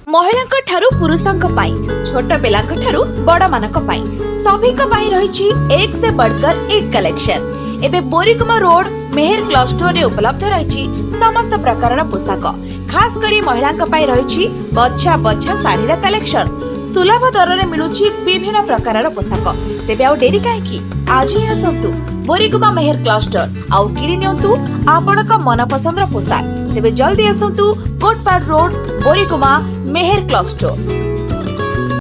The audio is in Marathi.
महिलांक ठारू पुरुषांक पाई छोट पिलांक ठारू बड़ मानक पाई सभी को पाई रही एक से बढ़कर एक कलेक्शन। एबे बोरीगुमा रोड मेहर क्लस्टर रे उपलब्ध रही समस्त प्रकार पोशाक खास करी महिलांक पाई रही बछा बछा साड़ी रा कलेक्शन सुलभ दर रे मिलुची विभिन्न प्रकार पोशाक। तेबे आउ डेरी काहेकि आज ही आसंतु बोरीगुमा मेहर क्लस्टर आउ किणी नियंतु आपणक मन पसंद रा पोशाक। तेबे जल्दी आसंतु कोटपाड़ रोड बोरीगुमा मेहर क्लस्टर।